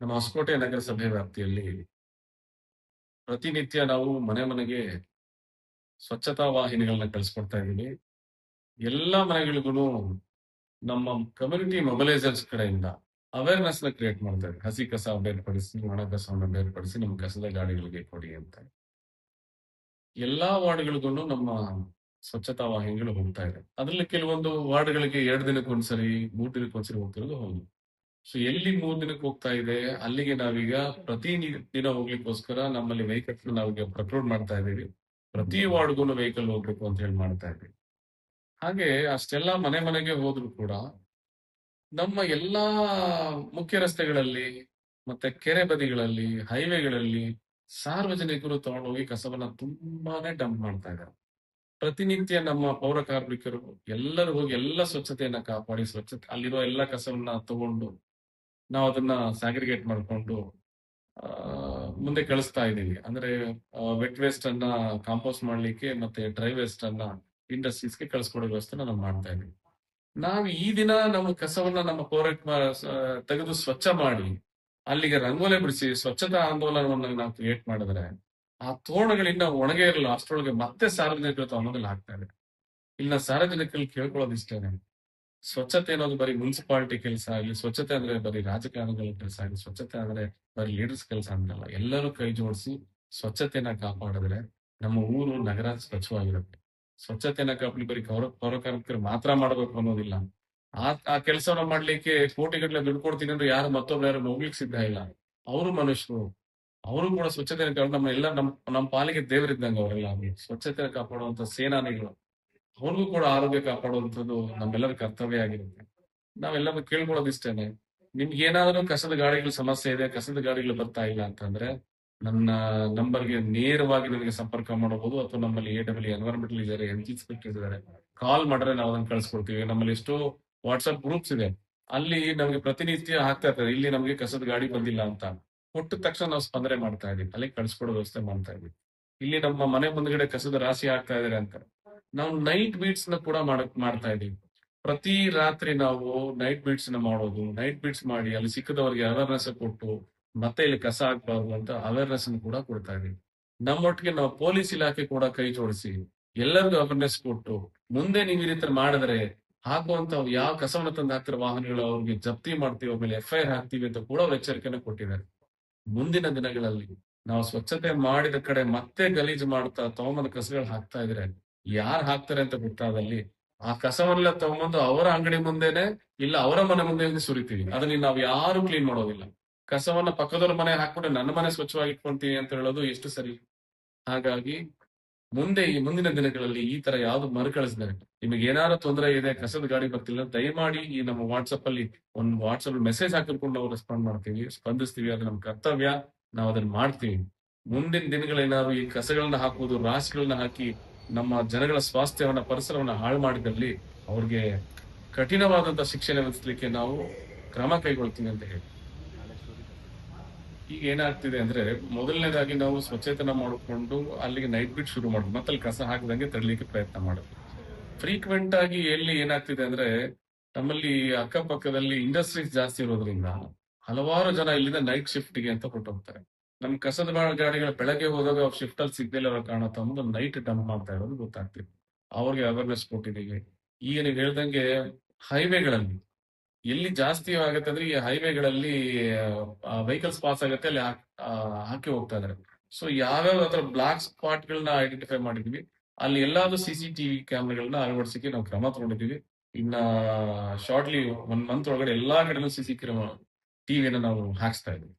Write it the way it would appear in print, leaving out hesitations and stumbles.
ನಮ್ಮ ಹೊಸಕೋಟೆ ನಗರಸಭೆ ವ್ಯಾಪ್ತಿಯಲ್ಲಿ ಪ್ರತಿನಿತ್ಯ ನಾವು ಮನೆ ಮನೆಗೆ ಸ್ವಚ್ಛತಾ ವಾಹಿನಿಗಳನ್ನ ಕಳಿಸ್ಕೊಡ್ತಾ ಇದ್ದೀವಿ. ಎಲ್ಲಾ ಮನೆಗಳಿಗೂನು ನಮ್ಮ ಕಮ್ಯುನಿಟಿ ಮೊಬಿಲೈಸರ್ಸ್ ಕಡೆಯಿಂದ ಅವೇರ್‌ನೆಸ್‌ನ ಕ್ರಿಯೇಟ್ ಮಾಡ್ತಾ ಇದ್ದಾರೆ. ಹಸಿ ಕಸ ಬೇರ್ಪಡಿಸಿ, ಒಣ ಕಸವನ್ನ ಬೇರ್ಪಡಿಸಿ ನಿಮ್ಮ ಕಸದ ಗಾಡಿಗಳಿಗೆ ಕೊಡಿ ಅಂತ. ಎಲ್ಲಾ ವಾರ್ಡ್‌ಗಳಿಗೂನು ನಮ್ಮ ಸ್ವಚ್ಛತಾ ವಾಹಿನಿಗಳು ಹೋಗ್ತಾ ಇದೆ. ಅದ್ರಲ್ಲಿ ಕೆಲವೊಂದು ವಾರ್ಡ್‌ಗಳಿಗೆ 2 ದಿನಕ್ಕೊಂದ್ಸರಿ, 3 ದಿನಕ್ಕೊಂದ್ಸರಿ ಹೋಗ್ತಿರೋದು ಹೌದು. ಸೊ ಎಲ್ಲಿ 3 ದಿನಕ್ಕೆ ಹೋಗ್ತಾ ಇದೆ, ಅಲ್ಲಿಗೆ ನಾವೀಗ ದಿನ ಹೋಗ್ಲಿಕ್ಕೋಸ್ಕರ ನಮ್ಮಲ್ಲಿ ವೆಹಿಕಲ್ಸ್ ನಾವೀಗ ಪ್ರೊಕ್ಯೂರ್ ಮಾಡ್ತಾ ಇದ್ದೀವಿ. ಪ್ರತಿ ವಾರ್ಡ್‌ಗೂನು ವೆಹಿಕಲ್ ಹೋಗ್ಬೇಕು ಅಂತ ಹೇಳಿ ಮಾಡ್ತಾ ಇದ್ದೀವಿ. ಹಾಗೆ ಅಷ್ಟೆಲ್ಲಾ ಮನೆ ಮನೆಗೆ ಹೋದ್ರು ಕೂಡ ನಮ್ಮ ಎಲ್ಲಾ ಮುಖ್ಯ ರಸ್ತೆಗಳಲ್ಲಿ, ಮತ್ತೆ ಕೆರೆ ಬದಿಗಳಲ್ಲಿ, ಹೈವೇಗಳಲ್ಲಿ ಸಾರ್ವಜನಿಕರು ತಗೊಂಡೋಗಿ ಕಸವನ್ನ ತುಂಬಾನೇ ಡಂಪ್ ಮಾಡ್ತಾ ಇದ್ದಾರೆ. ಪ್ರತಿನಿತ್ಯ ನಮ್ಮ ಪೌರ ಕಾರ್ಮಿಕರು ಎಲ್ಲರೂ ಹೋಗಿ ಎಲ್ಲ ಸ್ವಚ್ಛತೆಯನ್ನ ಕಾಪಾಡಿ ಅಲ್ಲಿರೋ ಎಲ್ಲ ಕಸವನ್ನ ತಗೊಂಡು ನಾವು ಅದನ್ನ ಸ್ಯಾಗ್ರಿಗೇಟ್ ಮಾಡ್ಕೊಂಡು ಆ, ಮುಂದೆ ಕಳಿಸ್ತಾ ಇದ್ದೀವಿ. ಅಂದ್ರೆ ವೆಟ್ ವೇಸ್ಟ್ ಅನ್ನ ಕಾಂಪೋಸ್ಟ್ ಮಾಡ್ಲಿಕ್ಕೆ ಮತ್ತೆ ಡ್ರೈ ವೇಸ್ಟ್ ಅನ್ನ ಇಂಡಸ್ಟ್ರೀಸ್‌ಗೆ ಕಳಿಸ್ಕೊಡೋ ವ್ಯವಸ್ಥೆನ ನಾವು ಮಾಡ್ತಾ ಇದ್ದೀವಿ. ನಾವು ಈ ದಿನ ನಮ್ಮ ಕಸವನ್ನ ನಮ್ಮ ತೆಗೆದು ಸ್ವಚ್ಛ ಮಾಡಿ ಅಲ್ಲಿಗೆ ರಂಗೋಲಿ ಬಿಡಿಸಿ ಸ್ವಚ್ಛತಾ ಆಂದೋಲನವನ್ನ ನಾವು ಕ್ರಿಯೇಟ್ ಮಾಡಿದ್ರೆ ಆ ತೋರಣಗಳಿಂದ ಒಣಗೇ ಇರಲ್ಲ ಅಷ್ಟರೊಳಗೆ ಮತ್ತೆ ಸಾರ್ವಜನಿಕರು ತಗೊಂಡಲ್ಲಿ ಹಾಕ್ತಾ ಇದೆ. ಇನ್ನ ಸಾರ್ವಜನಿಕರಲ್ಲಿ ಕೇಳ್ಕೊಳ್ಳೋದು ಇಷ್ಟೇನೆ. ಸ್ವಚ್ಛತೆ ಅನ್ನೋದು ಬರೀ ಮುನ್ಸಿಪಾಲಿಟಿ ಕೆಲಸ ಆಗ್ಲಿ, ಸ್ವಚ್ಛತೆ ಅಂದ್ರೆ ಬರೀ ರಾಜಕಾರಣಿಗಳ ಕೆಲಸ ಆಗ್ಲಿ, ಸ್ವಚ್ಛತೆ ಅಂದ್ರೆ ಬರೀ ಲೀಡರ್ಸ್ ಕೆಲಸ ಅಂತಲ್ಲ. ಎಲ್ಲರೂ ಕೈ ಜೋಡಿಸಿ ಸ್ವಚ್ಛತೆಯನ್ನ ಕಾಪಾಡಿದ್ರೆ ನಮ್ಮ ಊರು, ನಗರ ಸ್ವಚ್ಛವಾಗಿರುತ್ತೆ. ಸ್ವಚ್ಛತೆಯನ್ನ ಕಾಪಾಡಿ ಬರೀ ಪೌರ ಕಾರ್ಮಿಕರು ಮಾತ್ರ ಮಾಡಬೇಕು ಅನ್ನೋದಿಲ್ಲ. ಆ ಕೆಲಸವನ್ನ ಮಾಡ್ಲಿಕ್ಕೆ ಕೋಟಿಗಟ್ಟಲೆ ದುಡ್ಡು ಕೊಡ್ತೀನಿ ಅಂದ್ರೆ ಯಾರು ಮತ್ತೊಬ್ರು ಯಾರು ಹೋಗ್ಲಿಕ್ಕೆ ಸಿದ್ಧ ಇಲ್ಲ. ಅವರು ಮನುಷ್ಯರು. ಅವರು ಕೂಡ ಸ್ವಚ್ಛತೆಯನ್ನು ಕಾಪಾಡಿ ನಮ್ಮ ಪಾಲಿಗೆ ದೇವರಿದ್ದಂಗೆ ಅವರೆಲ್ಲ. ಸ್ವಚ್ಛತೆ ಕಾಪಾಡುವಂತ ಸೇನಾನಿಗಳು. ಅವ್ರಿಗೂ ಕೂಡ ಆರೋಗ್ಯ ಕಾಪಾಡುವಂಥದ್ದು ನಮ್ಮೆಲ್ಲರ ಕರ್ತವ್ಯ ಆಗಿರುತ್ತೆ. ನಾವೆಲ್ಲರೂ ಕೇಳ್ಕೊಳ್ಳೋದಿಷ್ಟೇನೆ. ನಿಮ್ಗೇನಾದ್ರೂ ಕಸದ ಗಾಡಿಗಳ ಸಮಸ್ಯೆ ಇದೆ, ಕಸದ ಗಾಡಿಗಳು ಬರ್ತಾ ಇಲ್ಲ ಅಂತಂದ್ರೆ, ನನ್ನ ನಂಬರ್‌ಗೆ ನೇರವಾಗಿ ನನಗೆ ಸಂಪರ್ಕ ಮಾಡಬಹುದು ಅಥವಾ ನಮ್ಮಲ್ಲಿ ಎಡಬ್ಲ್ಯೂ ಎನ್ವೈರನ್ಮೆಂಟಲ್ ಇದ್ದಾರೆ, ಎನ್‌ಜಿ ಇನ್ಸ್ಪೆಕ್ಟರ್ಸ್ ಇದ್ದಾರೆ. ಕಾಲ್ ಮಾಡಿದ್ರೆ ನಾವು ಅದನ್ನ ಕಳಿಸ್ಕೊಡ್ತೀವಿ. ನಮ್ಮಲ್ಲಿ ಎಷ್ಟೋ ವಾಟ್ಸ್ಆಪ್ ಗ್ರೂಪ್ಸ್ ಇದೆ. ಅಲ್ಲಿ ನಮಗೆ ಪ್ರತಿನಿತ್ಯ ಹಾಕ್ತಾ ಇರ್ತಾರೆ. ಇಲ್ಲಿ ನಮಗೆ ಕಸದ ಗಾಡಿ ಬಂದಿಲ್ಲ ಅಂತ. ಕೊಟ್ಟ ತಕ್ಷಣ ನಾವು ಸ್ಪಂದನೆ ಮಾಡ್ತಾ ಇದೀವಿ. ಅಲ್ಲಿಗೆ ಕಳಿಸ್ಕೊಡೋ ವ್ಯವಸ್ಥೆ ಮಾಡ್ತಾ ಇದೀವಿ. ಇಲ್ಲಿ ನಮ್ಮ ಮನೆ ಮುಂದ್ಗಡೆ ಕಸದ ರಾಶಿ ಹಾಕ್ತಾ ಇದಾರೆ ಅಂತ. ನಾವು ನೈಟ್ ಬೀಟ್ಸ್ ನ ಕೂಡ ಮಾಡ್ತಾ ಇದೀವಿ. ಪ್ರತಿ ರಾತ್ರಿ ನಾವು ನೈಟ್ ಬೀಟ್ಸ್ ನ ಮಾಡೋದು, ನೈಟ್ ಬೀಟ್ಸ್ ಮಾಡಿ ಅಲ್ಲಿ ಸಿಕ್ಕದವರಿಗೆ ಅವೇರ್ನೆಸ್ ಕೊಟ್ಟು ಮತ್ತೆ ಇಲ್ಲಿ ಕಸ ಹಾಕ್ಬಾರ್ದು ಅಂತ ಅವೇರ್ನೆಸ್ ಕೂಡ ಕೊಡ್ತಾ ಇದೀವಿ. ನಮ್ಮೊಟ್ಟಿಗೆ ನಾವು ಪೊಲೀಸ್ ಇಲಾಖೆ ಕೂಡ ಕೈ ಜೋಡಿಸಿ ಎಲ್ಲರಿಗೂ ಅವೇರ್ನೆಸ್ ಕೊಟ್ಟು ಮುಂದೆ ನೀವು ಈ ರೀತಿ ಮಾಡಿದ್ರೆ ಹಾಕುವಂತ ಯಾವ ಕಸವನ್ನ ತಂದು ಹಾಕ್ತಿರೋ ವಾಹನಗಳು ಅವ್ರಿಗೆ ಜಪ್ತಿ ಮಾಡ್ತೀವಿ, ಆಮೇಲೆ ಎಫ್ಐಆರ್ ಹಾಕ್ತೀವಿ ಅಂತ ಕೂಡ ಅವ್ರು ಎಚ್ಚರಿಕೆನ ಕೊಟ್ಟಿದ್ದಾರೆ. ಮುಂದಿನ ದಿನಗಳಲ್ಲಿ ನಾವು ಸ್ವಚ್ಛತೆ ಮಾಡಿದ ಕಡೆ ಮತ್ತೆ ಗಲೀಜು ಮಾಡ್ತಾ ತಗೊಂಬಂದ ಕಸಗಳು ಹಾಕ್ತಾ ಇದ್ರೆ ಯಾರು ಹಾಕ್ತಾರೆ ಅಂತ ಗೊತ್ತಾದಲ್ಲಿ ಆ ಕಸವನ್ನೆಲ್ಲ ತಗೊಂಬಂದು ಅವರ ಅಂಗಡಿ ಮುಂದೆನೆ ಇಲ್ಲ ಅವರ ಮನೆ ಮುಂದೆ ಸುರಿತೀವಿ. ಅದನ್ನ ನಾವು ಯಾರು ಕ್ಲೀನ್ ಮಾಡೋದಿಲ್ಲ. ಕಸವನ್ನ ಪಕ್ಕದವ್ರ ಮನೆ ಹಾಕ್ಬಿಟ್ಟು ನನ್ನ ಮನೆ ಸ್ವಚ್ಛವಾಗಿ ಇಟ್ಕೊಂತೀವಿ ಅಂತ ಹೇಳೋದು ಎಷ್ಟು ಸರಿ. ಹಾಗಾಗಿ ಈ ಮುಂದಿನ ದಿನಗಳಲ್ಲಿ ಈ ತರ ಯಾವ್ದು ಮರುಕಳಿಸಿದರೆ ನಿಮಗೆ ಏನಾದ್ರು ತೊಂದರೆ ಇದೆ, ಕಸದ ಗಾಡಿ ಬರ್ತಿಲ್ಲ, ದಯಮಾಡಿ ಈ ನಮ್ಮ ವಾಟ್ಸಪ್ ಅಲ್ಲಿ ಒಂದು ವಾಟ್ಸಪ್ ಮೆಸೇಜ್ ಹಾಕಿಕೊಂಡು ನಾವು ರೆಸ್ಪಾಂಡ್ ಮಾಡ್ತೀವಿ, ಸ್ಪಂದಿಸ್ತೀವಿ. ಅದು ನಮ್ಮ ಕರ್ತವ್ಯ. ನಾವು ಅದನ್ನ ಮಾಡ್ತೀವಿ. ಮುಂದಿನ ದಿನಗಳೇನಾದ್ರು ಈ ಕಸಗಳನ್ನ ಹಾಕುವುದು, ರಾಶಿಗಳನ್ನ ಹಾಕಿ ನಮ್ಮ ಜನಗಳ ಸ್ವಾಸ್ಥ್ಯವನ್ನ, ಪರಿಸರವನ್ನ ಹಾಳು ಮಾಡಿದಲ್ಲಿ ಅವ್ರಿಗೆ ಕಠಿಣವಾದಂತಹ ಶಿಕ್ಷೆ ವಿಧಿಸ್ಲಿಕ್ಕೆ ನಾವು ಕ್ರಮ ಕೈಗೊಳ್ತೀವಿ ಅಂತ ಹೇಳಿ. ಈಗ ಏನಾಗ್ತಿದೆ ಅಂದ್ರೆ ಮೊದಲನೇದಾಗಿ ನಾವು ಸ್ವಚ್ಛತೆನ ಮಾಡಿಕೊಂಡು ಅಲ್ಲಿಗೆ ನೈಟ್ ಬಿಟ್ ಶುರು ಮಾಡುದು. ಮತ್ತೆ ಅಲ್ಲಿ ಕಸ ಹಾಕದಂಗೆ ತರಲಿಕ್ಕೆ ಪ್ರಯತ್ನ ಮಾಡುದು. ಫ್ರೀಕ್ವೆಂಟ್ ಆಗಿ ಎಲ್ಲಿ ಏನಾಗ್ತಿದೆ ಅಂದ್ರೆ ನಮ್ಮಲ್ಲಿ ಅಕ್ಕಪಕ್ಕದಲ್ಲಿ ಇಂಡಸ್ಟ್ರೀಸ್ ಜಾಸ್ತಿ ಇರೋದ್ರಿಂದ ಹಲವಾರು ಜನ ಇಲ್ಲಿಂದ ನೈಟ್ ಶಿಫ್ಟ್ ಗೆ ಅಂತ ಹೊರಟೋಗ್ತಾರೆ. ನಮ್ ಕಸದ ಗಾಡಿಗಳ ಬೆಳಗ್ಗೆ ಹೋದಾಗ ಅವ್ರ ಶಿಫ್ಟ್ ಅಲ್ಲಿ ಸಿಗ್ಲಿಲ್ಲ ಇರೋ ಕಾರಣ ತಗೊಂಡು ನೈಟ್ ಡಂಪ್ ಮಾಡ್ತಾ ಇರೋದು ಗೊತ್ತಾಗ್ತಿದೆ. ಅವ್ರಿಗೆ ಅವೇರ್ನೆಸ್ ಕೊಟ್ಟಿದ್ದೀವಿ. ಈಗ ನೀವು ಹೇಳ್ದಂಗೆ ಹೈವೇಗಳಲ್ಲಿ ಎಲ್ಲಿ ಜಾಸ್ತಿ ಆಗುತ್ತೆ ಅಂದ್ರೆ ಈ ಹೈವೇಗಳಲ್ಲಿ ವೆಹಿಕಲ್ಸ್ ಪಾಸ್ ಆಗುತ್ತೆ ಅಲ್ಲಿ ಹಾಕಿ ಹೋಗ್ತಾ ಇದಾರೆ. ಸೊ ಯಾವ್ಯಾವ ಹತ್ರ ಬ್ಲಾಕ್ ಸ್ಪಾಟ್ ಗಳನ್ನ ಐಡೆಂಟಿಫೈ ಮಾಡಿದ್ವಿ ಅಲ್ಲಿ ಎಲ್ಲಾದ್ರೂ ಸಿಸಿಟಿವಿ ಕ್ಯಾಮೆರಾಗಳನ್ನ ಅಳವಡಿಸಿಕೆ ನಾವು ಕ್ರಮ ತಗೊಂಡಿದ್ದೀವಿ. ಇನ್ನ ಶಾರ್ಟ್ಲಿ 1 ಮಂತ್ ಒಳಗಡೆ ಎಲ್ಲಾ ಕಡೆನೂ ಟಿವಿನ ನಾವು ಹಾಕ್ಸ್ತಾ ಇದ್ದೀವಿ.